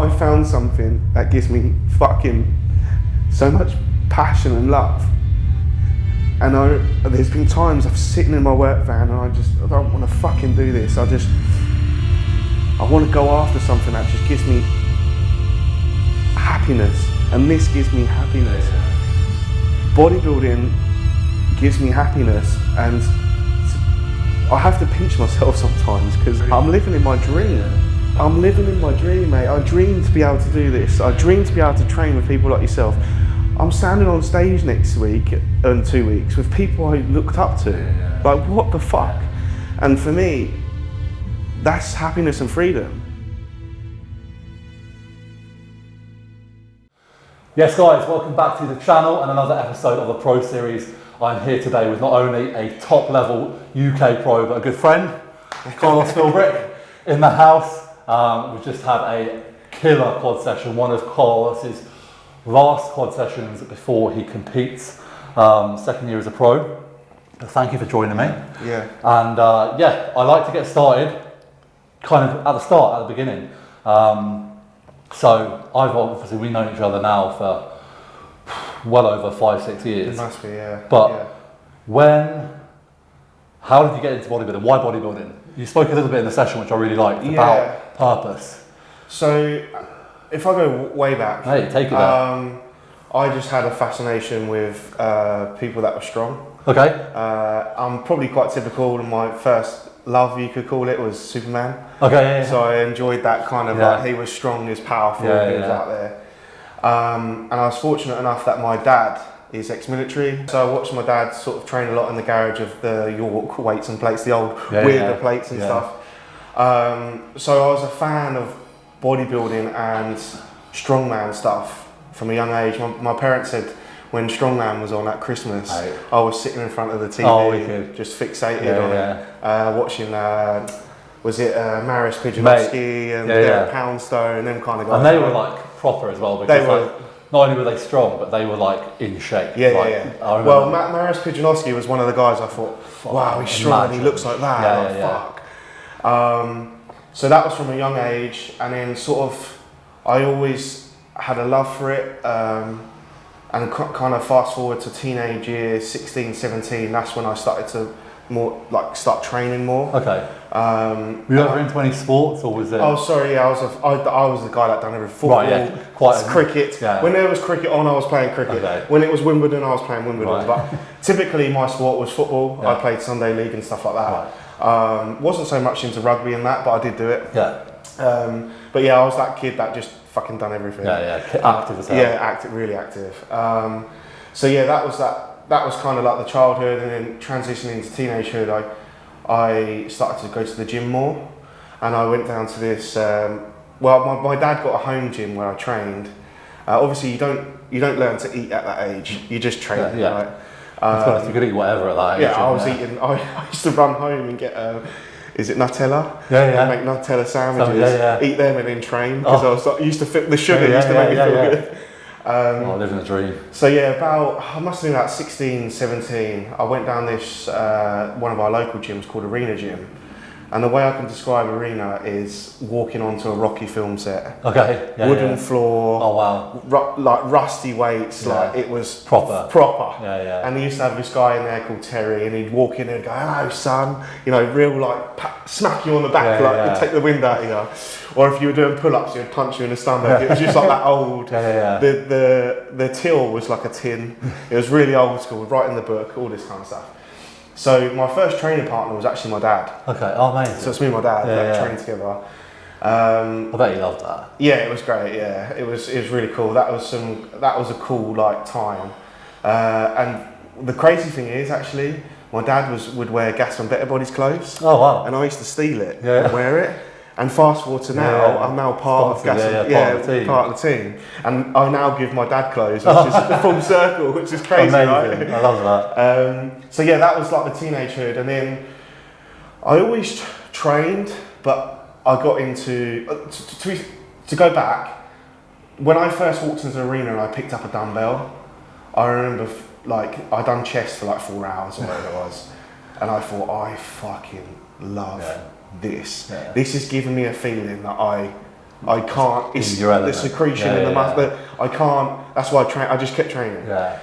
I found something that gives me fucking so much passion and love. And there's been times I've sitting in my work van and I don't want to fucking do this. I want to go after something that just gives me happiness, and this gives me happiness. Bodybuilding gives me happiness, and I have to pinch myself sometimes because I'm living in my dream. I'm living in my dream, mate. I dream to be able to do this. I dream to be able to train with people like yourself. I'm standing on stage next week in 2 weeks with people I looked up to. Like, what the fuck? And for me, that's happiness and freedom. Yes guys, welcome back to the channel and another episode of the Pro Series. I'm here today with not only a top level UK pro, but a good friend, Carlos Philbrick, in the house. We've just had a killer quad session, one of Carlos's last quad sessions before he competes, second year as a pro. Thank you for joining me. Yeah. And yeah, I like to get started kind of at the start, at the beginning. So we've known each other now for well over 5-6 years. It must be, yeah. But how did you get into bodybuilding? Why bodybuilding? You spoke a little bit in the session, which I really liked, about purpose. So, if I go way back, hey, take it there. I just had a fascination with people that were strong. Okay. I'm probably quite typical. My first love, you could call it, was Superman. Okay. Yeah. So I enjoyed that kind of like he was strong, he was powerful, he was out there. And I was fortunate enough that my dad is ex-military, so I watched my dad sort of train a lot in the garage of the York weights and plates, the old weirder plates and stuff. So I was a fan of bodybuilding and strongman stuff from a young age. My parents said when Strongman was on at Christmas, I was sitting in front of the TV, just fixated on it, watching, was it Maris Pijanowski and Derek Poundstone and them kind of guys. And they were like proper as well, because not only were they strong, but they were like in shape. Well, Maris Pijanowski was one of the guys I thought, wow, he's strong and he looks like that. Fuck. So that was from a young age, and then sort of, I always had a love for it. And kind of fast forward to teenage years, 16, 17, that's when I started to start training more. Okay. Were you ever into any sports, or was it? Oh, sorry, I was the guy that done everything. Football, cricket. Yeah. When there was cricket on, I was playing cricket. Okay. When it was Wimbledon, I was playing Wimbledon. But typically my sport was football. I played Sunday league and stuff like that. Wasn't so much into rugby and that, but I did do it. But yeah, I was that kid that just fucking done everything. Active as hell. Really active. So yeah, that was kind of like the childhood, and then transitioning into teenagehood, I started to go to the gym more, and I went down to this. My dad got a home gym where I trained. Obviously, you don't learn to eat at that age. You just train, right? You could eat whatever at that age. Yeah, I was eating. I used to run home and get. Is it Nutella? I make Nutella sandwiches, eat them and then train, because I used to feel the sugar used to make me feel good. Living the dream. So yeah, I must have been about 16, 17, I went down this, one of our local gyms called Arena Gym. And the way I can describe Arena is walking onto a Rocky film set. Okay. Wooden floor. Oh wow. Like rusty weights. Like it was proper. And he used to have this guy in there called Terry, and he'd walk in and go, "Hello, son." You know, real like smack you on the back, and take the wind out of you. Or if you were doing pull-ups, he'd punch you in the stomach. It was just like that old. The till was like a tin. It was really old school, right in the book, all this kind of stuff. So my first training partner was actually my dad. Okay, amazing. So it's me and my dad that trained together. I bet you loved that. Yeah, it was great. Yeah, it was really cool. That was a cool like time. And the crazy thing is, actually, my dad would wear Gas and Better Body's clothes. Oh wow! And I used to steal it and wear it. And fast forward to now, I'm now part of Gas and part of the team. And I now give my dad clothes, which is the full circle, which is crazy, right? I love that. So yeah, that was like the teenagehood, and then I always trained, but I got into to go back. When I first walked into the arena and I picked up a dumbbell, I remember like I done chest for like 4 hours or whatever it was, and I thought, I fucking love this. This is giving me a feeling that I I can't. It's the secretion in the muscle. I can't. That's why I just kept training. Yeah.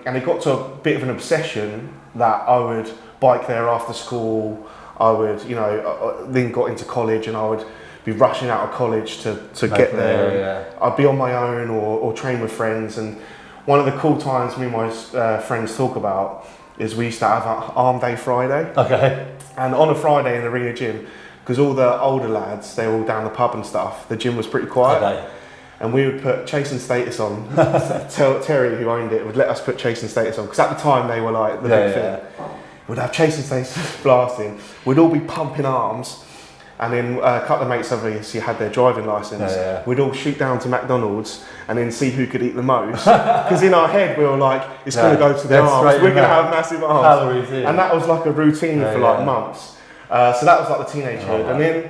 And it got to a bit of an obsession that I would bike there after school. I would, then got into college, and I would be rushing out of college to get there. Yeah. I'd be on my own or train with friends. And one of the cool times me and my friends talk about is we used to have an arm day Friday. Okay. And on a Friday in the Rio gym, because all the older lads, they were all down the pub and stuff, the gym was pretty quiet. Okay. And we would put Chase and Status on. Terry, who owned it, would let us put Chase and Status on, because at the time they were like the big thing. We'd have Chase and Status blasting. We'd all be pumping arms. And then a couple of mates obviously had their driving licence. We'd all shoot down to McDonald's and then see who could eat the most. Because in our head we were like, it's going to go to the arms. We're going to have massive arms. Calories, and that was like a routine for like months. So that was like the teenagehood. And then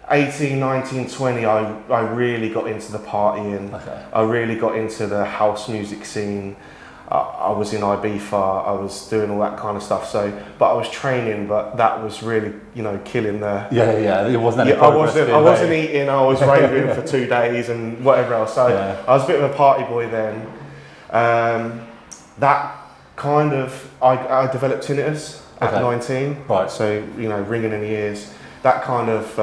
18, 19, 20, I really got into the partying. I really got into the house music scene. I was in Ibiza, I was doing all that kind of stuff. But I was training, but that was really, killing the... It wasn't any progress. I wasn't eating, I was raving for 2 days and whatever else. So I was a bit of a party boy then. That kind of... I developed tinnitus at 19. Right. So, ringing in the ears. That kind of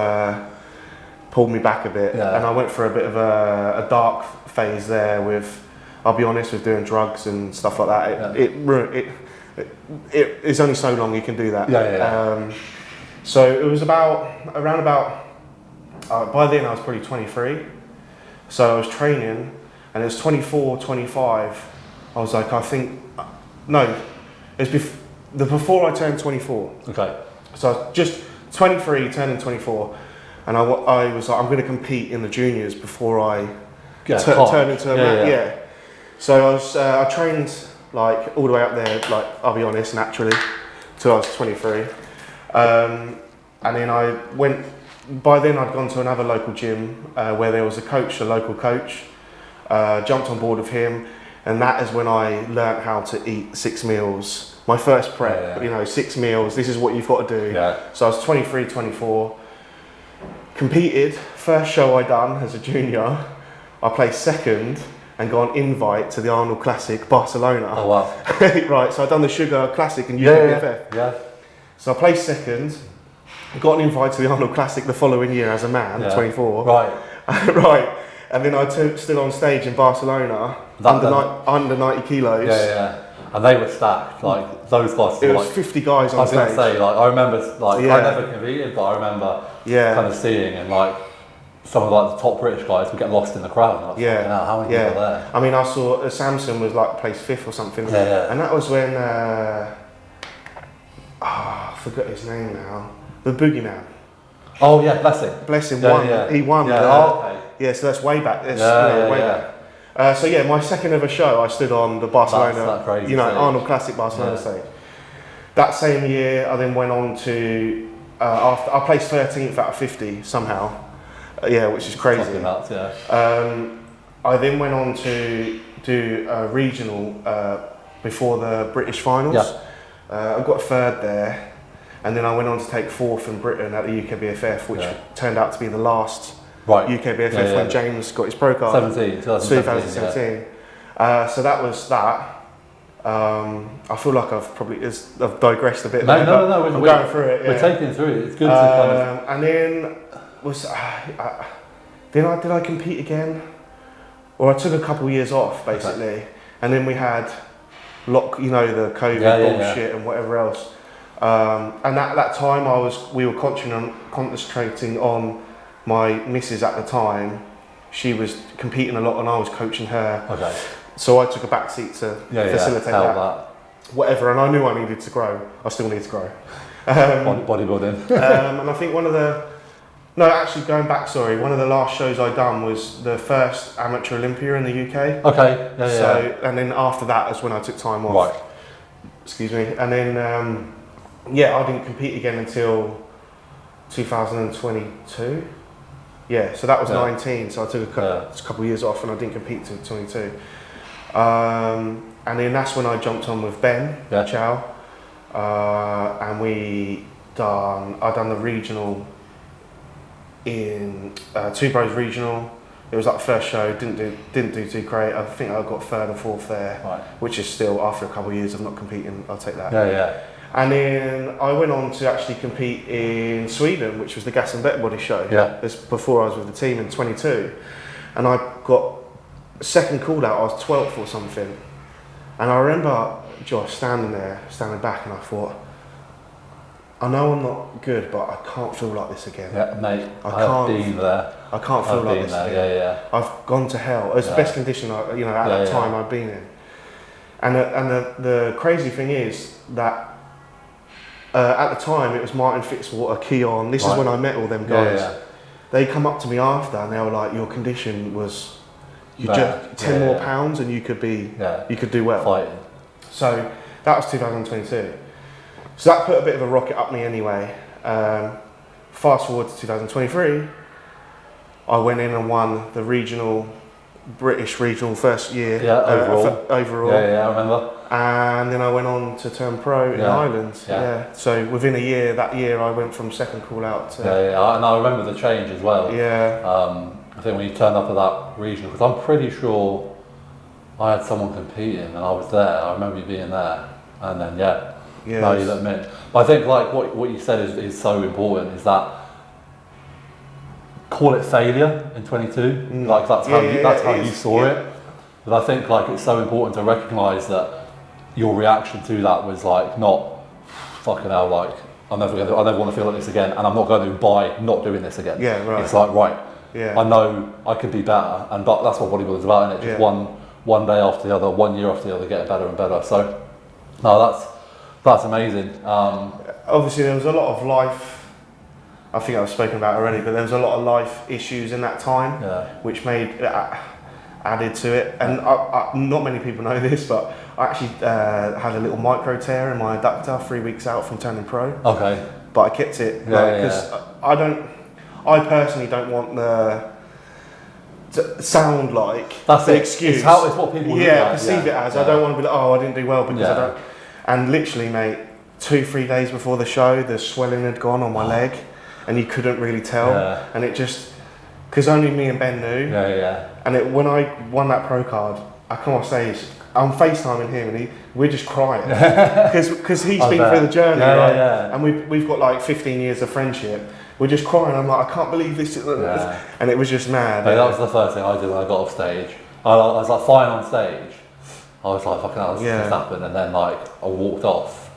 pulled me back a bit. Yeah. And I went for a bit of a dark phase there with... I'll be honest, with doing drugs and stuff like that. It's only so long you can do that. So it was around about. By then I was probably 23. So I was training, and it was 24, 25. I was like, it's before I turned 24. Okay. So I was just 23, turning 24, and I was like, I'm going to compete in the juniors before I turn into a man. So I trained like all the way up there, like I'll be honest, naturally, till I was 23. And then I went, by then I'd gone to another local gym where there was a local coach, jumped on board with him, and that is when I learnt how to eat 6 meals. My first prep, 6 meals, this is what you've got to do. Yeah. So I was 23, 24, competed, first show I done as a junior, I placed second, and got an invite to the Arnold Classic Barcelona. Oh wow. Right, so I'd done the Sugar Classic in UKBFF. Yeah. So I placed second, got an invite to the Arnold Classic the following year as a man, 24. Right. Right, and then I stood on stage in Barcelona, under 90 kilos. And they were stacked, like those guys. It was 50 guys on stage. I was going to say, I remember, I never competed, but I remember kind of seeing and some of the top British guys would get lost in the crowd. How many people are there? I mean, I saw Samson was placed 5th or something. And that was when I forgot his name now. The Boogeyman. Oh yeah, Blessing won. He won. So that's way back. So my second ever show, I stood on the Barcelona, Arnold Classic Barcelona stage. That same year, I then went on to after I placed 13th out of 50 somehow. Which is crazy. I then went on to do a regional before the British finals. I got 3rd there, and then I went on to take 4th in Britain at the UKBFF, which turned out to be the last UKBFF when James got his pro card. 2017. So that was that. I feel like I've digressed a bit. No. I'm going through it. We're taking through it. It's good to kind of. And then. Did I compete again? Or I took a couple of years off basically, and then we had the COVID bullshit and whatever else. And at that time we were concentrating on my missus at the time. She was competing a lot and I was coaching her. Okay. So I took a back seat to facilitate that. Whatever, and I knew I needed to grow. I still need to grow. Bodybuilding. And I think one of the last shows I done was the first amateur Olympia in the UK. Okay. And then after that is when I took time off. Right. Excuse me. And then, I didn't compete again until 2022. So that was 19. So I took a couple of years off and I didn't compete until 22. And then that's when I jumped on with Ben Chow. And I done the regional in Two Bros Regional. It was like the first show, didn't do too great. I think I got third or fourth there, right. which is still, after a couple of years of not competing, I'll take that. Yeah. And then I went on to actually compete in Sweden, which was the Gas and Better Body show. Yeah. This before I was with the team in 22, and I got second call out. I was 12th or something, and I remember Josh standing back, and I thought, I know I'm not good, but I can't feel like this again. Yeah, mate, I've been there. I can't feel like this again. Yeah. I've gone to hell. It was the best condition at that time I'd been in. And the crazy thing is that at the time it was Martin Fitzwater, Keon. This is when I met all them guys. Yeah. They come up to me after and they were like, "Your condition was, you just 10 more pounds and you could do well." Fighting. So that was 2022. So that put a bit of a rocket up me anyway. Fast forward to 2023, I went in and won the British regional first year. Yeah, overall. Yeah, I remember. And then I went on to turn pro in Ireland. Yeah. So within a year, that year I went from second call out to... Yeah, and I remember the change as well. Yeah. I think when you turned up at that regional, because I'm pretty sure I had someone competing and I was there. I remember you being there. And then, now you look mint. But I think like what you said is so important, is that call it failure in 22. Like that's how you saw it. But I think like it's so important to recognise that your reaction to that was like not fucking hell, like I never want to feel like this again, and I'm not going to buy not doing this again. Yeah, right. It's like I know I could be better, but that's what bodybuilding is about, isn't it? Just one day after the other, 1 year after the other, getting better and better. So no, that's amazing. Obviously, there was a lot of life. I think I've spoken about already, but there was a lot of life issues in that time, which made added to it. And not many people know this, but I actually had a little micro tear in my adductor 3 weeks out from turning pro. Okay. But I kept it because I personally don't want to sound like that's the excuse. It's what people perceive it as. I don't want to be like, I didn't do well because I don't. And literally, mate, 2-3 days before the show, the swelling had gone on my leg, and you couldn't really tell. And it just, because only me and Ben knew. And when I won that pro card, I come off stage, I'm FaceTiming him, and we're just crying because he's been through the journey, right? And we've got like 15 years of friendship. We're just crying. I'm like, I can't believe this. And it was just mad. That was the first thing I did when I got off stage. I was like fine on stage. I was like, fucking hell, this just happened. And then like I walked off,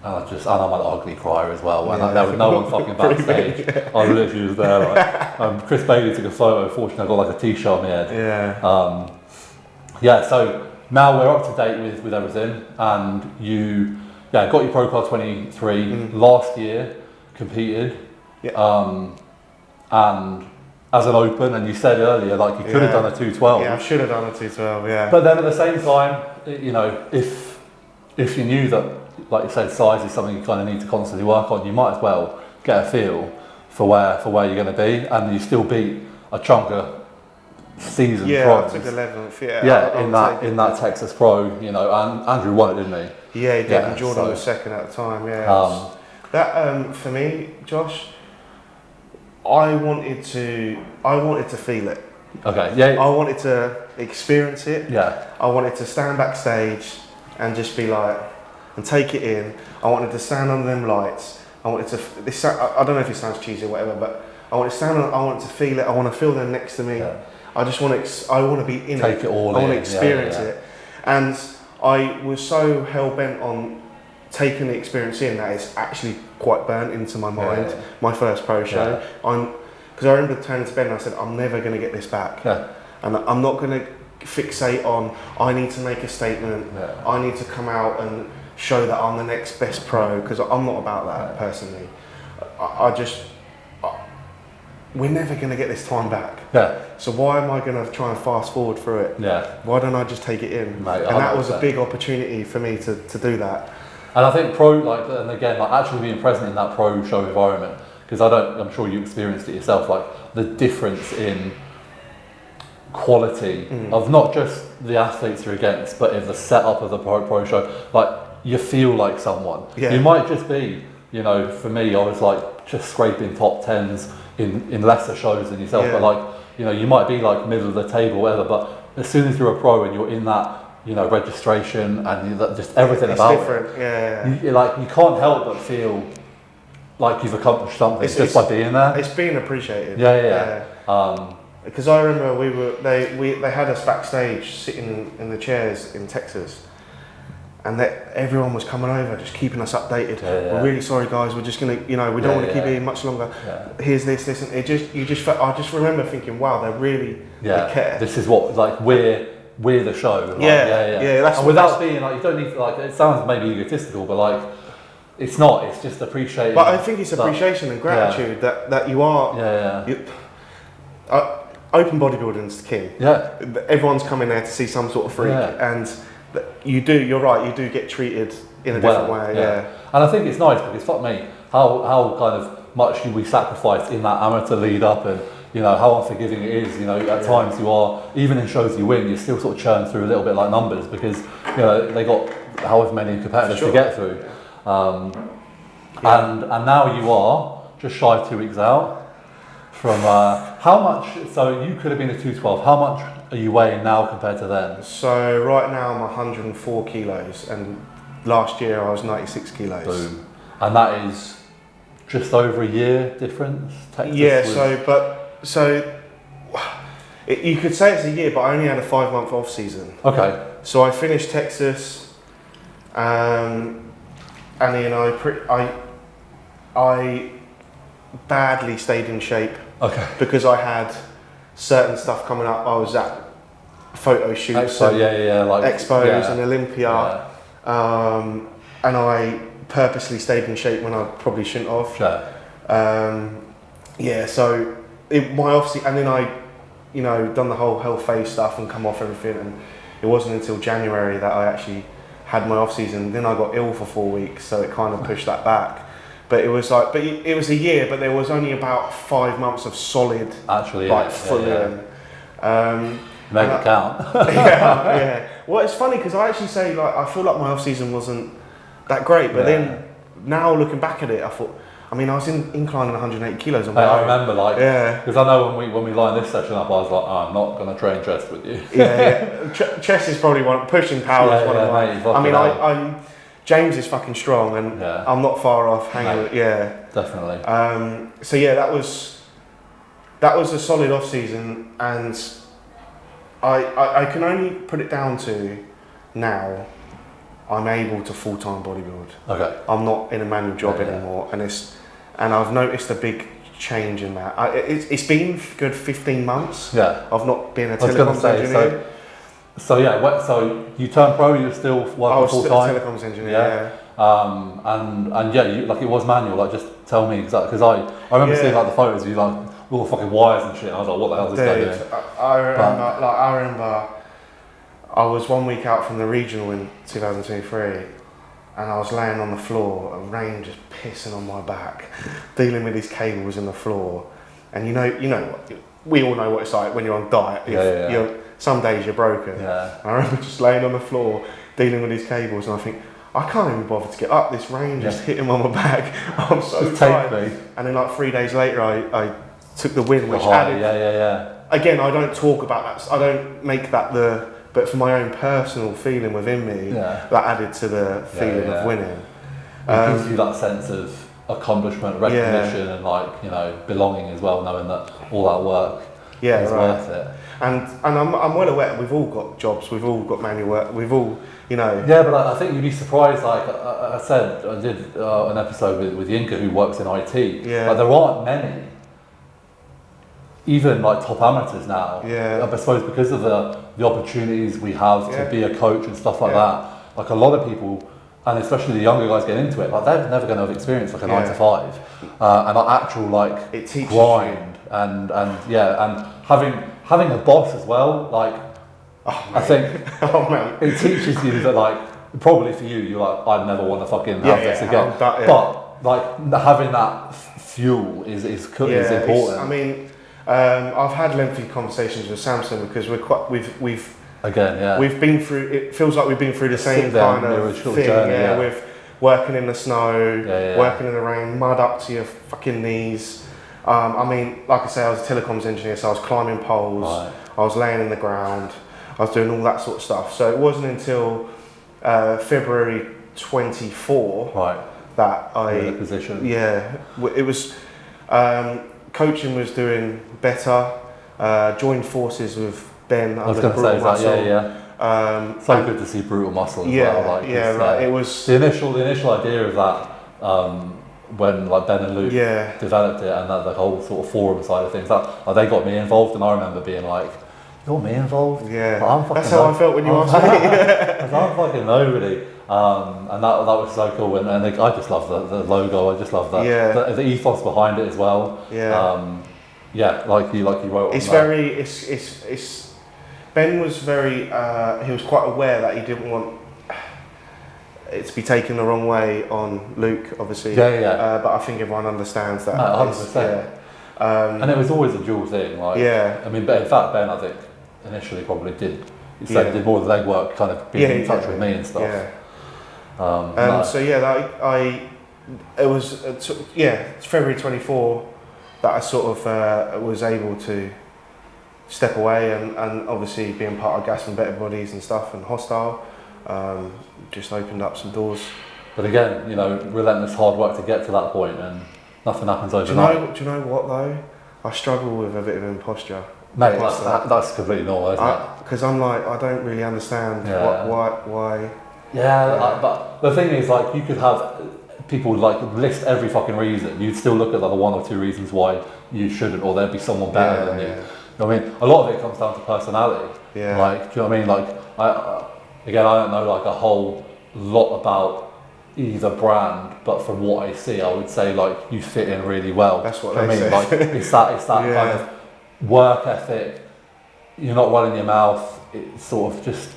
and I'm an ugly crier as well. And there was no one fucking backstage. I literally was there. Like, Chris Bailey took a photo. Fortunately, I got like a t-shirt on my head. So now we're up to date with everything, and you got your pro card 23 last year, competed. And as an open, and you said earlier, like you could have done a 212. Yeah, I should have done a 212. But then at the same time, if you knew that, like you said, size is something you kind of need to constantly work on, you might as well get a feel for where you're going to be, and you still beat a chunk of seasoned pros. I took 11th. In that Texas Pro, and Andrew won it, didn't he? Yeah, he did. And Jordan was second at the time. That for me, Josh, I wanted to feel it. Okay. Yeah. I wanted to experience it. Yeah. I wanted to stand backstage and just be like, and take it in. I wanted to stand under them lights. I wanted to. I don't know if it sounds cheesy or whatever, but I want to stand. I want to feel it. I want to feel them next to me. Yeah. I just want to. I want to be in it. Take it all in. I want to experience it. And I was so hell bent on taking the experience in that it's actually quite burnt into my mind. My first pro show, because I remember turning to Ben and I said, I'm never going to get this back, and I'm not going to fixate on I need to make a statement. I need to come out and show that I'm the next best pro, because I'm not about that personally. We're never going to get this time back. So why am I going to try and fast forward through it? Why don't I just take it in? Mate, and that was a big opportunity for me to do that. And I think and again, actually being present in that pro show environment, because I'm sure you experienced it yourself, like the difference in quality of not just the athletes you're against, but in the setup of the pro show. Like you feel like someone. You might just be, for me, I was like just scraping top 10s, in lesser shows than yourself, but like, you know, you might be like middle of the table, whatever, but as soon as you're a pro and you're in that, you know, registration and just everything it's about different. it, you can't help but feel like you've accomplished something just by being there. It's being appreciated. Because I remember they had us backstage sitting in the chairs in Texas, and everyone was coming over, just keeping us updated. We're really sorry, guys. We're just gonna, you know, we don't want to keep it in much longer. Here's this, and I just remember thinking, wow, they really they care. This is what, like, we're the show. Like, that's and without being like, you don't need to, like, it sounds maybe egotistical, but like, it's not. It's just appreciating. But I think it's appreciation and gratitude that you are. Open bodybuilding's the king. Everyone's coming there to see some sort of freak, and you're right, you do get treated in a different way. And I think it's nice because, fuck me, how kind of much we sacrificed in that amateur lead up, and you know how unforgiving it is. You know, at times you are, even in shows you win, you still sort of churn through a little bit like numbers, because you know they got however many competitors to get through. And now you are just shy of 2 weeks out from how much? So you could have been a 212. How much are you weighing now compared to then? So right now I'm 104 kilos, and last year I was 96 kilos. Boom. And that is just over a year difference. You could say it's a year, but I only had a 5-month off season. Okay. So I finished Texas, and then I badly stayed in shape. Okay. Because I had certain stuff coming up. I was at photo shoots, like expos and Olympia, and I purposely stayed in shape when I probably shouldn't have. So my off season, and then I, you know, done the whole health phase stuff and come off everything, and it wasn't until January that I actually had my off season. Then I got ill for 4 weeks, so it kind of pushed that back. But it was like, it was a year, but there was only about 5 months of solid, fully in. Make it count. Well, it's funny because I actually say, like, I feel like my off season wasn't that great, but then now looking back at it, I thought, I mean, I was inclining 180 kilos on my own. I remember, like, because I know when we lined this session up, I was like, I'm not going to train chest with you. Chest is probably pushing power is one of my. James is fucking strong, and I'm not far off hanging with, definitely. That was a solid off season, and I can only put it down to now I'm able to full-time bodybuild. Okay. I'm not in a manual job anymore, and I've noticed a big change in that. It's been good 15 months. I've not been a telecoms engineer. So you turned pro, you're still working full-time? I was still a telecoms engineer, and it was manual. Like, just tell me exactly, because I remember seeing like the photos of you, like all the fucking wires and shit. And I was like, what the hell is this guy doing? I remember I was 1 week out from the regional in 2023, and I was laying on the floor, and rain just pissing on my back, dealing with these cables in the floor, and you know, we all know what it's like when you're on diet. Some days you're broken. And I remember just laying on the floor, dealing with these cables, and I think, I can't even bother to get up. This rain just hitting on my back. I'm so tired. And then like 3 days later, I took the win, which added. Again, I don't talk about that. I don't make that but for my own personal feeling within me, that added to the feeling of winning. It gives you that sense of accomplishment, recognition, and like, you know, belonging as well, knowing that all that work is worth it. And I'm well aware we've all got jobs, we've all got manual work, we've all, you know. Yeah, but I think you'd be surprised. Like I said, I did an episode with Yinka, who works in IT. Like, there aren't many, even like top amateurs now. I suppose because of the opportunities we have to be a coach and stuff like that. Like, a lot of people, and especially the younger guys get into it, like, they're never going to have experience like a 9 to 5, and an actual like it teaches grind you. and having a boss as well. Like, I think it teaches you that, like, probably for you, you're like, I'd never want to fucking have this again. But like, having that fuel is important. I mean, I've had lengthy conversations with Samson because we've been through. It feels like we've been through the same kind of thing. With working in the snow, working in the rain, mud up to your fucking knees. I mean, like I say, I was a telecoms engineer, so I was climbing poles, Right. I was laying in the ground, I was doing all that sort of stuff. So it wasn't until February 24 Right. that I in a position. Yeah, it was. Coaching was doing better. Joined forces with Ben. I was going to say that. Yeah. So good to see brutal muscle as well. Like, it was the initial idea of that. When like Ben and Luke developed it, and that the whole sort of forum side of things, that like, they got me involved, and I remember being like, "You got me involved?" Yeah, like, that's how I felt when you asked me. I'm fucking nobody, and that was so cool, and I just love the logo. I just love that the ethos behind it as well. Like you wrote. It's very. It's. Ben was very. He was quite aware that he didn't want it to be taken the wrong way on Luke, obviously. But I think everyone understands that. 100%. And it was always a dual thing. Like, I mean, but in fact, Ben, I think initially probably did. He said did more of the legwork, kind of being in touch with me and stuff. It was it's February 24 that I sort of was able to step away, and obviously being part of Gas and Better Bodies and stuff and Hostile. Just opened up some doors. But again, relentless hard work to get to that point, and nothing happens overnight. Do you know what though? I struggle with a bit of imposture. Mate, that's completely normal, isn't it? Because I'm like, I don't really understand why. Yeah, but the thing is, like, you could have people like list every fucking reason. You'd still look at the 1 or 2 reasons why you shouldn't, or there'd be someone better than you. You know what I mean? A lot of it comes down to personality. Yeah. Like, do you know what I mean? Like, I don't know like a whole lot about either brand, but from what I see, I would say like you fit in really well. That's what I they mean. say. Like it's that kind of work ethic. You're not running your mouth. It's sort of just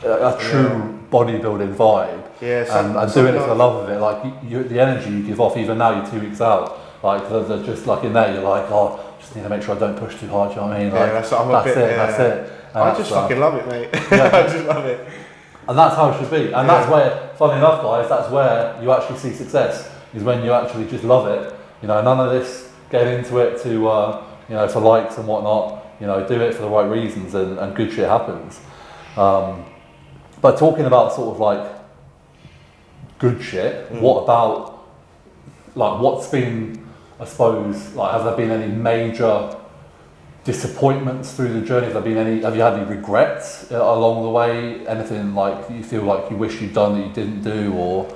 a true bodybuilding vibe. And doing it for the love of it. Like the energy you give off, even now you're 2 weeks out. Like they're just like in there, you're like, oh, just need to make sure I don't push too hard. Do you know what I mean? Like, that's it. I just fucking love it, mate. I just love it. And that's how it should be. And that's where, funny enough, guys, that's where you actually see success, is when you actually just love it. None of this getting into it to, for likes and whatnot. Do it for the right reasons, and good shit happens. But talking about sort of like good shit, what about, like, what's been, I suppose, like, have there been any major disappointments through the journey? Have you had any regrets along the way? Anything like you feel like you wish you'd done that you didn't do, or?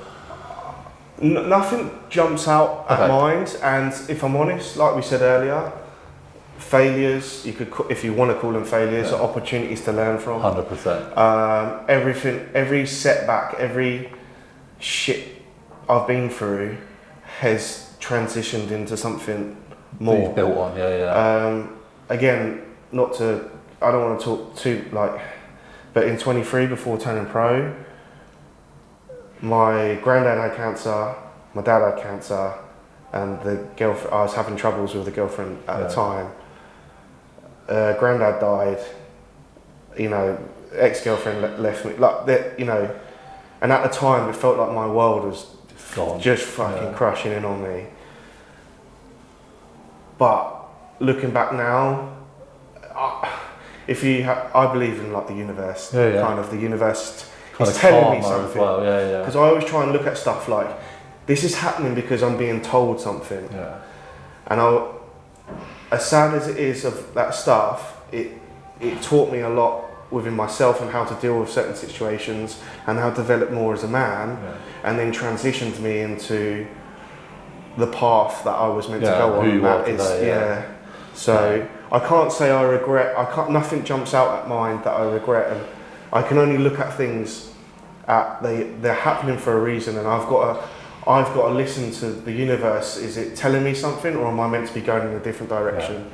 Nothing jumps out at mind, and if I'm honest, like we said earlier, failures, you could, if you want to call them failures, are opportunities to learn from. 100%. Every setback, every shit I've been through has transitioned into something more. You've built on, Again, I don't want to talk too, like, but in 23, before turning pro, my granddad had cancer, my dad had cancer, and the girlfriend, I was having troubles with the girlfriend at the time. Granddad died, ex-girlfriend left me, like that, and at the time it felt like my world was just fucking crushing in on me. But looking back now, I believe in like the universe, kind of the universe is telling me something. Because I always try and look at stuff like, this is happening because I'm being told something. And as sad as it is of that stuff, it taught me a lot within myself and how to deal with certain situations and how to develop more as a man, and then transitioned me into the path that I was meant to go on. And that is, so I can't say I regret. Nothing jumps out at mind that I regret, and I can only look at things they're happening for a reason, and I've got to listen to the universe. Is it telling me something, or am I meant to be going in a different direction?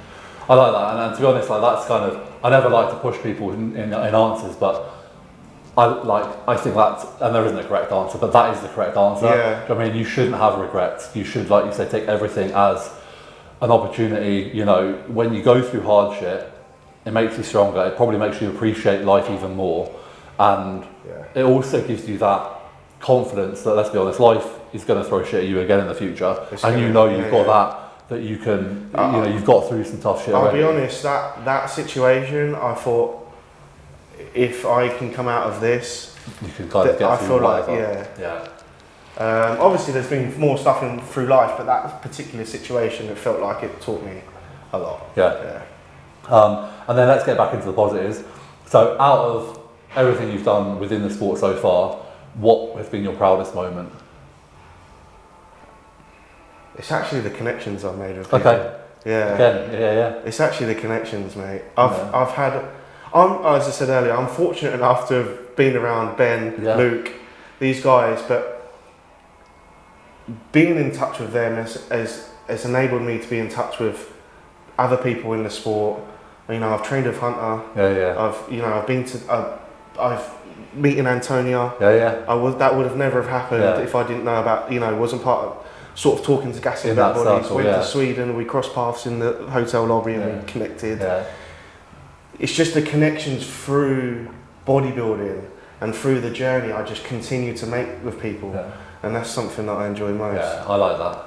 I like that, and to be honest, like, that's kind of, I never like to push people in answers, but I think that, and there isn't a correct answer, but that is the correct answer. I mean, you shouldn't have regrets. You should, like you said, take everything as an opportunity. When you go through hard shit, it makes you stronger. It probably makes you appreciate life even more, and it also gives you that confidence that, let's be honest, life is going to throw shit at you again in the future, and you've got that that you can, you've got through some tough shit already? I'll be honest, that situation, I thought, if I can come out of this, you can kind of get through whatever. Obviously there's been more stuff through life, but that particular situation, it felt like it taught me a lot. And then let's get back into the positives. So out of everything you've done within the sport so far, what has been your proudest moment? It's actually the connections I've made with people. Okay. Yeah. Again, It's actually the connections, mate. I've had, as I said earlier, I'm fortunate enough to have been around Ben, Luke, these guys, but being in touch with them has enabled me to be in touch with other people in the sport. I've trained with Hunter. I've been to, I've meeting Antonia. That would have never have happened if I didn't know about, wasn't part of sort of talking to Gassi about bodies. Went to Sweden, we crossed paths in the hotel lobby and we connected. It's just the connections through bodybuilding and through the journey I just continue to make with people. And that's something that I enjoy most. Yeah, I like that.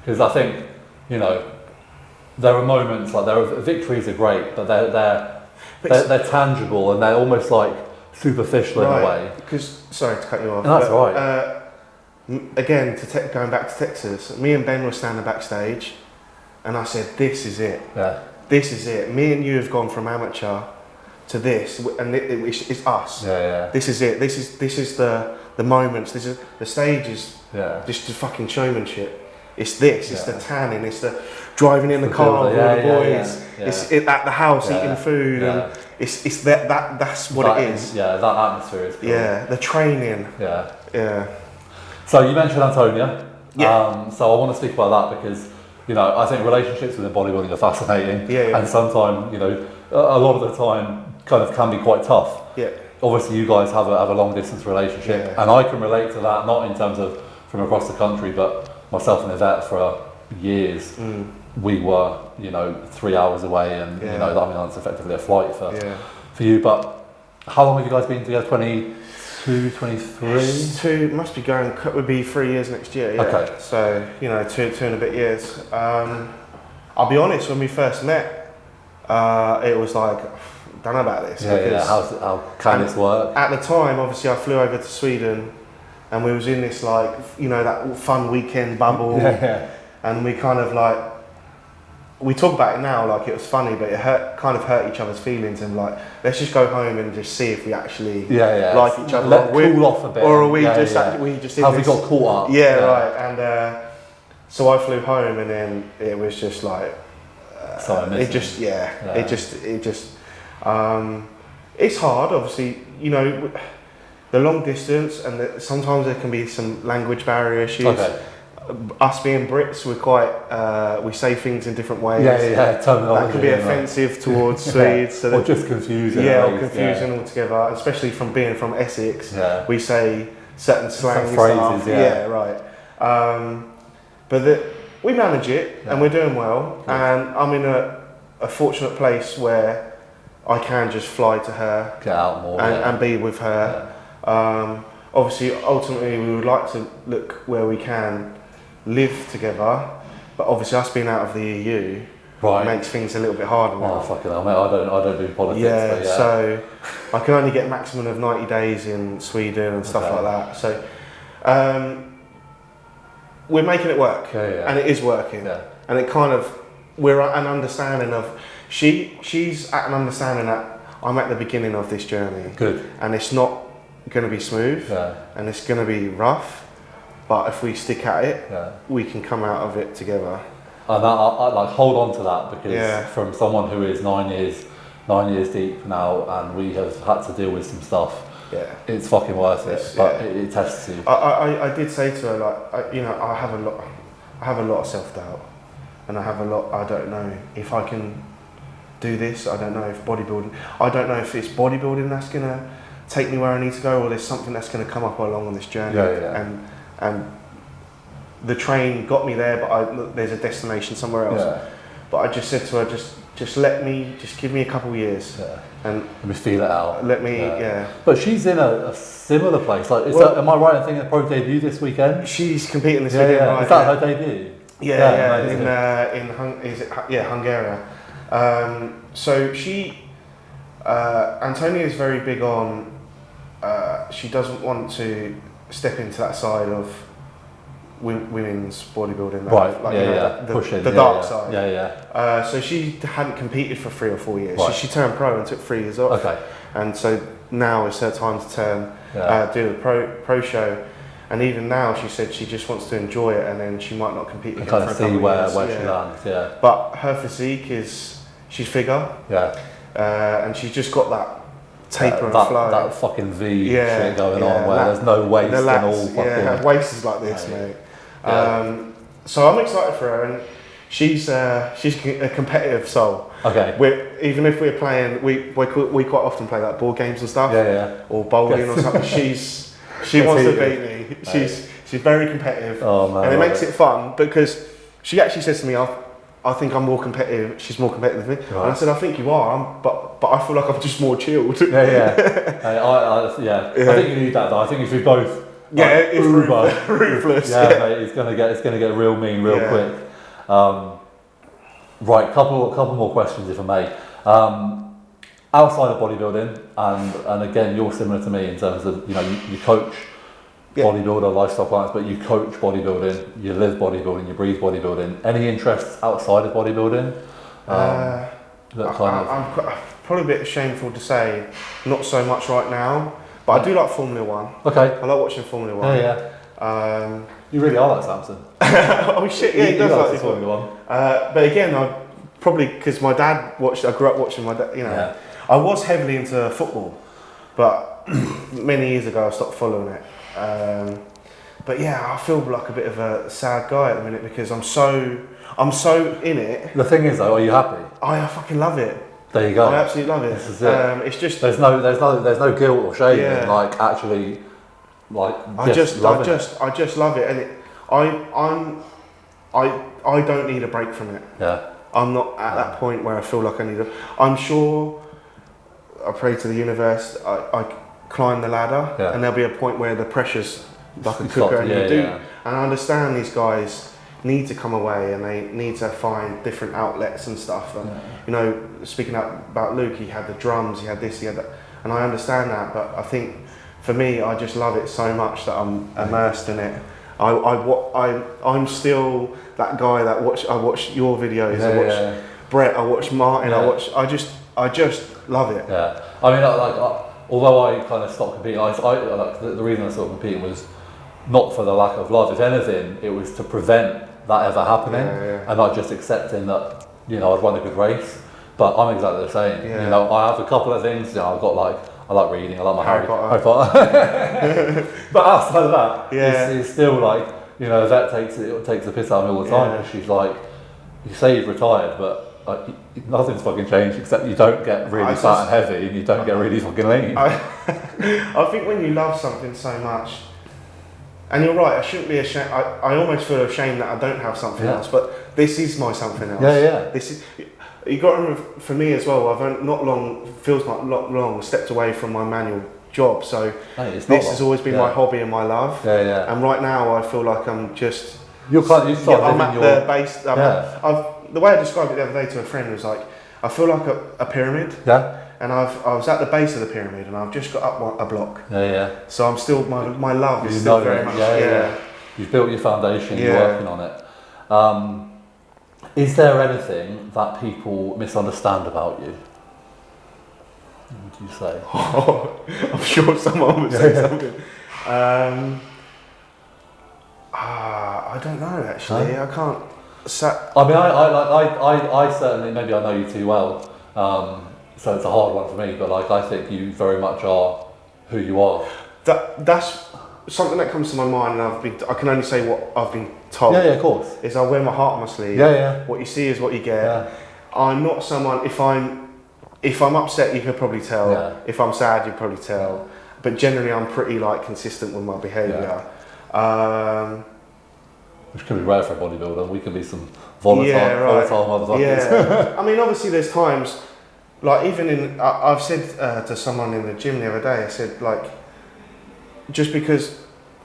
Because I think, there are moments, victories are great, but they're tangible and they're almost like superficial in a way. Because, sorry to cut you off. No, that's all right. Again, going back to Texas, me and Ben were standing backstage and I said, this is it. This is it. Me and you have gone from amateur to this, and it's us. This is it. This is the moments. This is the stages. Just the fucking showmanship. It's this. It's the tanning. It's the driving in the car with all the boys. It's at the house eating food, and it's that's what it is. That atmosphere is cool. The training. So you mentioned Antonia. So I want to speak about that because I think relationships within bodybuilding are fascinating. And sometimes a lot of the time kind of can be quite tough. Obviously you guys have a long distance relationship, and I can relate to that, not in terms of from across the country, but myself and Yvette for years we were 3 hours away, and that's effectively a flight for you. But how long have you guys been together? 22, 23? Must be would be 3 years next year. Okay. So two and a bit years. I'll be honest, when we first met, it was like, don't know about this. How can this work? At the time, obviously, I flew over to Sweden, and we was in this that fun weekend bubble, and we kind of we talk about it now like it was funny, but it kind of hurt each other's feelings, and let's just go home and just see if we actually like each other. Let cool off a bit. Or are we we just have we got caught up? Right. And so I flew home, and then it was just it's hard, obviously, the long distance, and sometimes there can be some language barrier issues. Us being Brits, we're quite, we say things in different ways. Terminology. That can be offensive towards Swedes. Or just confusing. Or confusing altogether, especially being from Essex. We say certain slang phrases, but we manage it, and we're doing well. And I'm in a fortunate place where I can just fly to her, get out more, and be with her. Obviously, ultimately, we would like to look where we can live together, but obviously, us being out of the EU makes things a little bit harder now. Oh fucking hell, mate! I don't do politics. So I can only get maximum of 90 days in Sweden and stuff like that. So we're making it work, and it is working. And it kind of, we're at an understanding of, she's at an understanding that I'm at the beginning of this journey. Good. And it's not going to be smooth, and it's going to be rough, but if we stick at it, we can come out of it together. And I hold on to that, because from someone who is 9 years deep now, and we have had to deal with some stuff, it's fucking worth it. But it tests you. I did say to her, I have a lot of self-doubt, and I don't know if I can do this. I don't know if it's bodybuilding that's gonna take me where I need to go, or there's something that's gonna come up along on this journey. And the train got me there, but there's a destination somewhere else. But I just said to her, just give me a couple of years, and let me feel it out. But she's in a similar place. Am I right in thinking the pro debut this weekend? She's competing this weekend. Right? Is that her debut? Hungary. So Antonia is very big on. She doesn't want to step into that side of women's bodybuilding, the dark side. So she hadn't competed for 3 or 4 years. Right. So she turned pro and took 3 years off. Okay. And so now it's her time to turn do the pro show. And even now, she said she just wants to enjoy it, and then she might not compete again kind of for a see couple where years. she lands. Yeah. But her physique she's figure. Yeah. And she's just got that taper and flow. That fucking V shit going on where there's no waist and all. Her waist is like this, mate. So I'm excited for her, and she's a competitive soul. Okay. Even if we're playing, we quite often play like board games and stuff. Or bowling or something. She wants to beat me. She's very competitive, and it makes it fun because she actually says to me, "I think I'm more competitive. She's more competitive than me." Right. And I said, "I think you are, but I feel like I'm just more chilled." I think you need that though. I think if we both it's ruthless. Mate, it's gonna get real mean real quick. Right, couple more questions if I may. Outside of bodybuilding, and again, you're similar to me in terms of you coach bodybuilder, lifestyle clients, but you coach bodybuilding, you live bodybuilding, you breathe bodybuilding. Any interests outside of bodybuilding? I'm probably a bit shameful to say, not so much right now, but I do like Formula One. Okay. I like watching Formula One. Yeah. You really are like Samson. Oh shit, yeah, he does like Formula One. But again, I probably because my dad watched. I grew up watching my dad. I was heavily into football, but many years ago I stopped following it. But yeah, I feel like a bit of a sad guy at the minute because I'm so in it. The thing is though, are you happy? I fucking love it. There you go. I absolutely love it. This is it. It's just there's no guilt or shame in like actually like I just love it, and I don't need a break from it. Yeah. I'm not at that point where I feel like I need a. I'm sure. I pray to the universe. I climb the ladder, and there'll be a point where the pressure's like a cooker, and you do. And I understand these guys need to come away, and they need to find different outlets and stuff. And speaking about Luke, he had the drums, he had this, he had that, and I understand that. But I think for me, I just love it so much that I'm immersed in it. I'm still that guy that I watch your videos. I watch Brett. I watch Martin. I just love it. Yeah. I mean, although I kind of stopped competing, the reason I stopped competing was not for the lack of love. If anything, it was to prevent that ever happening, and not just accepting that I'd run a good race. But I'm exactly the same. Yeah. I have a couple of things. I've got I like reading. I like my Harry Potter. But outside of that, it's still Vet takes the piss out of me all the time. Because she's like, you say you've retired, but nothing's fucking changed except you don't get really fat and heavy, and you don't get really fucking lean. I think when you love something so much, and you're right, I shouldn't be ashamed. I almost feel ashamed that I don't have something else, but this is my something else. This is. You got to remember, for me as well, I've not long stepped away from my manual job, so this has always been my hobby and my love. And right now, I feel like I'm just. I'm at the base. The way I described it the other day to a friend was like, I feel like a pyramid. And I was at the base of the pyramid, and I've just got up a block. So I'm still my love is still very much. You've built your foundation. You're working on it. Is there anything that people misunderstand about you? What would you say? I'm sure someone would say something. I don't know actually. No? I can't. I mean, I certainly, maybe I know you too well, so it's a hard one for me. But I think you very much are who you are. That's something that comes to my mind, and I can only say what I've been told. Of course. Is I wear my heart on my sleeve. What you see is what you get. I'm not someone. If I'm upset, you could probably tell. If I'm sad, you could probably tell. But generally, I'm pretty consistent with my behaviour. Which can be rare for a bodybuilder. We can be some volatile motherfuckers. Yeah. I mean, obviously, there's times, even I've said to someone in the gym the other day, I said, just because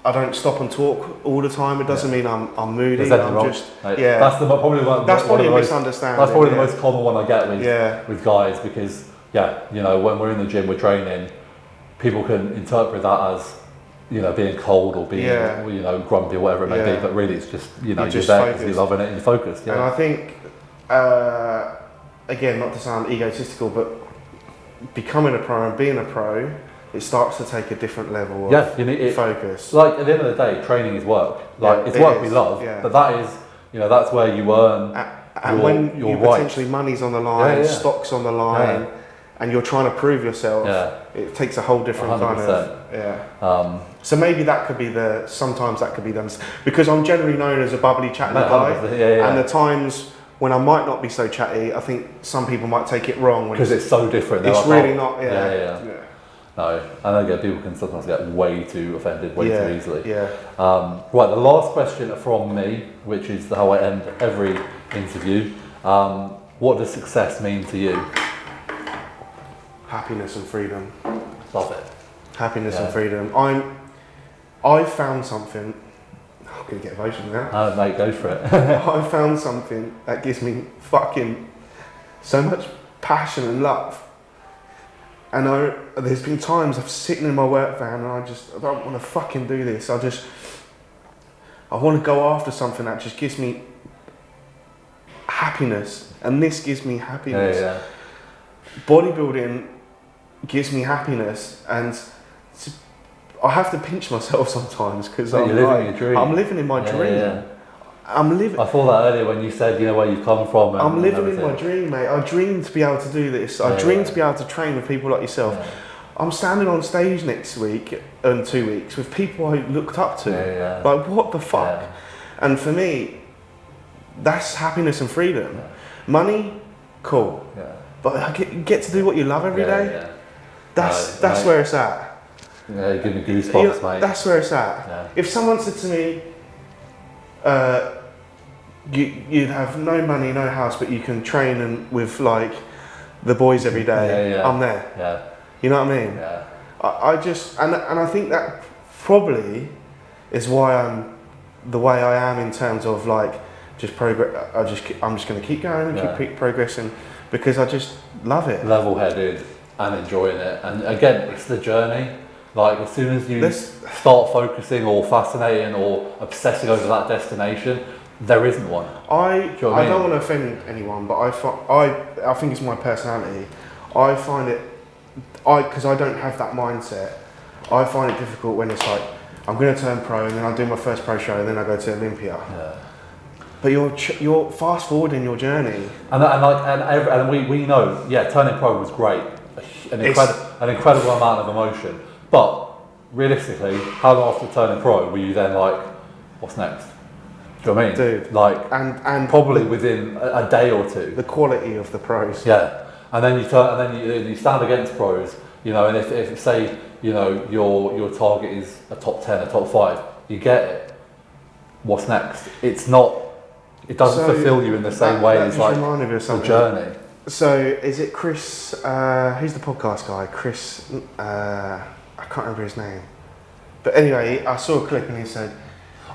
I don't stop and talk all the time. It doesn't mean I'm moody. I'm wrong. just That's probably a misunderstanding. That's probably the most common one I get with guys, because you know, when we're in the gym, we're training, people can interpret that as, you know, being cold or being you know, grumpy or whatever it may be, but really it's just, you know, you're there because you're loving it and you're focused. And I think again, not to sound egotistical, but becoming a pro and being a pro, it starts to take a different level of focus. Like, at the end of the day, training is work. Like, it's work we love, but that is, you know, that's where you earn and when you potentially money's on the line, stock's on the line, and you're trying to prove yourself, it takes a whole different 100%. kind of, so maybe that could be sometimes that could be them, because I'm generally known as a bubbly, chatty guy, and the times when I might not be so chatty, I think some people might take it wrong. Because it's so different. It's like, really not, No, and again, people can sometimes get way too offended way too easily. Yeah. Right, the last question from me, which is how I end every interview. What does success mean to you? Happiness and freedom. Love it. Happiness and freedom. I found something. I'm gonna get emotional now. Oh, mate, go for it. I found something that gives me fucking so much passion and love. And there's been times I've sitting in my work van and I don't want to fucking do this. I want to go after something that just gives me happiness, and this gives me happiness. Bodybuilding gives me happiness, and I have to pinch myself sometimes because I'm living your dream. I'm living in my dream. I thought that earlier when you said, you know, where you've come from. I'm living in my dream, mate. I dream to be able to do this. I dream to be able to train with people like yourself. I'm standing on stage next week and 2 weeks with people I looked up to. Like, what the fuck? And for me, that's happiness and freedom. Money, cool. But I get to do what you love every day. That's where it's at. Yeah, you give me goosebumps, mate. That's where it's at. If someone said to me, you'd have no money, no house, but you can train with like the boys every day, I'm there. You know what I mean? I just, and I think that probably is why I'm the way I am in terms of like just progress. I'm just going to keep going and keep progressing because I just love it. Level-headed and enjoying it, and again, it's the journey. Like, as soon as you start focusing or fascinating or obsessing over that destination, there isn't one. I don't want to offend anyone, but I think it's my personality. I find it, because I don't have that mindset, I find it difficult when it's like, I'm going to turn pro and then I do my first pro show and then I go to Olympia. But you're fast forwarding your journey. And we know, turning pro was great. An incredible amount of emotion. But realistically, how long after turning pro were you then like, what's next? Do you know what I mean? Dude. Like, and probably within a day or two. The quality of the pros. Yeah. And then you stand against pros, you know, and if say, you know, your target is a top 10, a top 5, you get it. What's next? It doesn't fulfill you in the same way as like the journey. So is it Chris, who's the podcast guy? Chris, I can't remember his name. But anyway, I saw a clip and he said,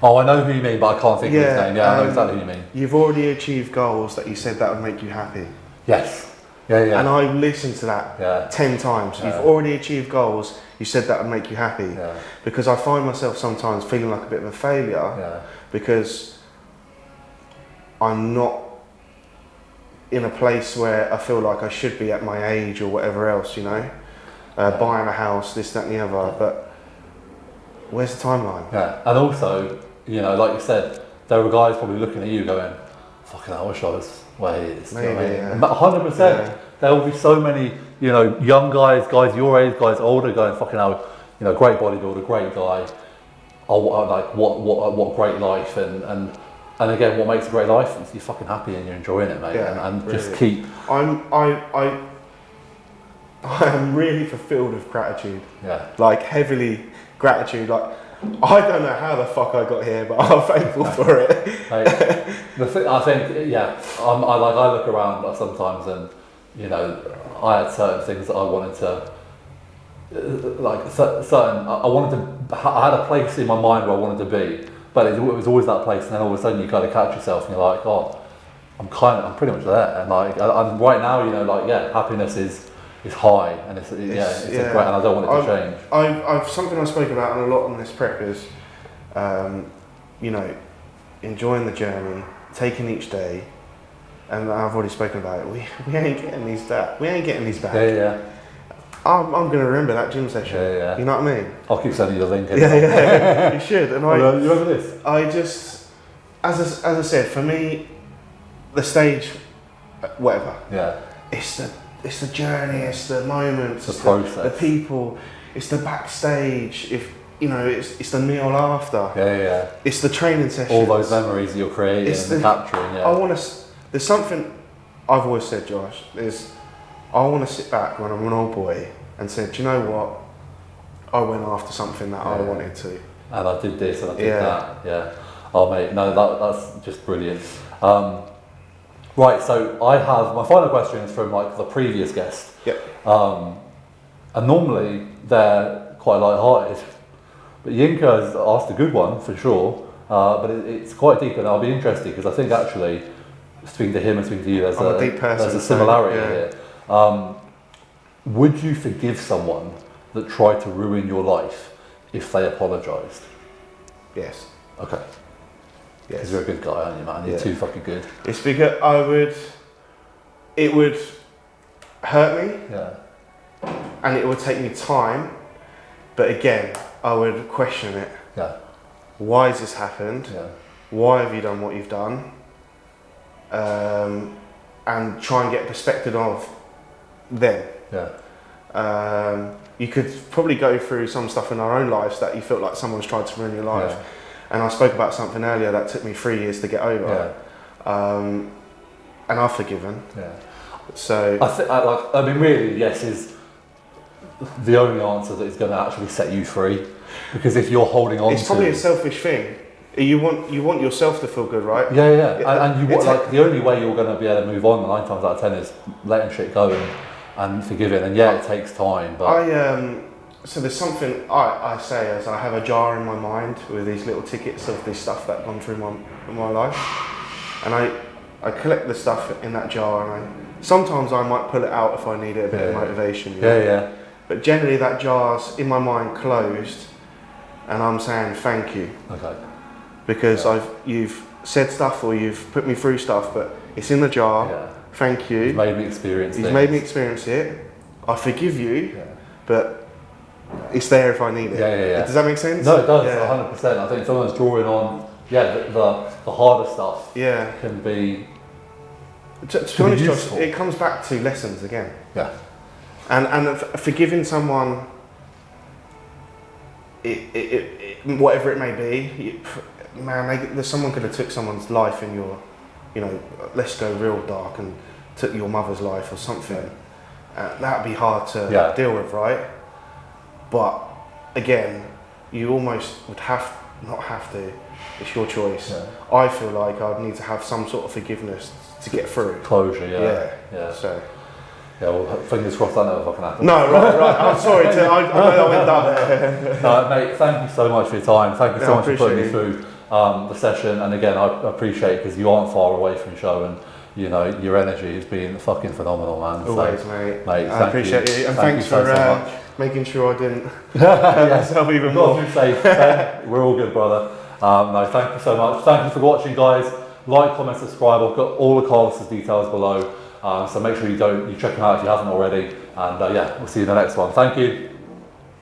oh, I know who you mean, but I can't think of his name. I know exactly who you mean. You've already achieved goals that you said that would make you happy. Yes. And I listened to that 10 times. You've already achieved goals you said that would make you happy. Because I find myself sometimes feeling like a bit of a failure because I'm not in a place where I feel like I should be at my age or whatever else, you know, buying a house, this, that and the other, but where's the timeline? And also, you know, like you said, there were guys probably looking at you going, fucking hell, I wish I was where he is. Maybe, But 100%, there will be so many, you know, young guys your age, guys older, going, fucking hell, you know, great bodybuilder, great guy, like what great life, and again, what makes a great life is you're fucking happy and you're enjoying it, mate, and really. Just keep. I am really fulfilled with gratitude. Like heavily gratitude. Like I don't know how the fuck I got here, but I'm thankful for it. I think, I look around sometimes and, you know, I had certain things that I wanted to certain. I wanted to. I had a place in my mind where I wanted to be, but it was always that place. And then all of a sudden, you kind of catch yourself, and you're like, oh, I'm pretty much there. And like, I'm right now, you know, like, yeah, happiness is high, and it's great, and I don't want it to change. I've something I spoke about a lot on this prep is, you know, enjoying the journey, taking each day, and I've already spoken about it. We ain't getting these back. We ain't getting these back. Yeah. I'm going to remember that gym session. Yeah. You know what I mean? I'll keep sending you the link. Yeah. You should. And you remember this? I just, as I said, for me, the stage, whatever. Yeah. It's the journey. It's the moments. It's the process. The people. It's the backstage. If you know, it's the meal after. Yeah. It's the training session. All those memories that you're creating and capturing. Yeah. I want to. There's something I've always said, Josh. I want to sit back when I'm an old boy and say, do you know what? I went after something that I wanted to. And I did this and I did that. Yeah. Oh mate, no, that's just brilliant. Right, so I have my final question is from like the previous guest. Yep. And normally they're quite light-hearted, but Yinka has asked a good one for sure. But it's quite deep, and I'll be interested because I think actually speaking to him and speaking to you, there's a similarity here. Would you forgive someone that tried to ruin your life if they apologised? Yes. Okay. Yes. Because you're a good guy, aren't you, man? You're too fucking good. It's because it would hurt me. Yeah. And it would take me time. But again, I would question it. Yeah. Why has this happened? Yeah. Why have you done what you've done? And try and get perspective of them. Yeah. You could probably go through some stuff in our own lives that you felt like someone's tried to ruin your life. Yeah. And I spoke about something earlier that took me 3 years to get over. Yeah. And I've forgiven. Yeah. So I mean, really, yes is the only answer that is going to actually set you free. Because if you're holding on, it's probably a selfish thing. You want yourself to feel good, right? Yeah. And you want, like, the only way you're going to be able to move on 9 times out of 10 is letting shit go and forgiving. And yeah, it takes time. But so there's something I say as I have a jar in my mind with these little tickets of this stuff that's gone through my life, and I collect the stuff in that jar, and sometimes I might pull it out if I need a bit of motivation. You know? Yeah. But generally that jar's in my mind closed, and I'm saying thank you. Okay. Because you've said stuff or you've put me through stuff, but it's in the jar. Yeah. Thank you. You've made me experience You've made me experience it. I forgive you, but it's there if I need it. Yeah. Does that make sense? No, it does, 100%. I think someone's drawing on, the harder stuff can be To be honest, Josh, it comes back to lessons again. Yeah. And forgiving someone, whatever it may be, someone could have took someone's life in your, let's go real dark, and took your mother's life or something. That'd be hard to deal with, right? But again, you almost would not have to. It's your choice. Yeah. I feel like I'd need to have some sort of forgiveness to get through. Closure, yeah. So. Yeah, well, fingers crossed that never fucking happens. No, right. I'm sorry. I know I went down there. Mate, thank you so much for your time. Thank you so much for putting me through the session. And again, I appreciate it because you aren't far away from the show, and your energy has been fucking phenomenal, man. Always, mate. I appreciate you, and thanks for making sure I didn't myself even more. Safe. We're all good, brother. No, thank you so much. Thank you for watching, guys. Like, comment, subscribe. I've got all the Carlos's details below. So make sure you check them out if you haven't already. And we'll see you in the next one. Thank you.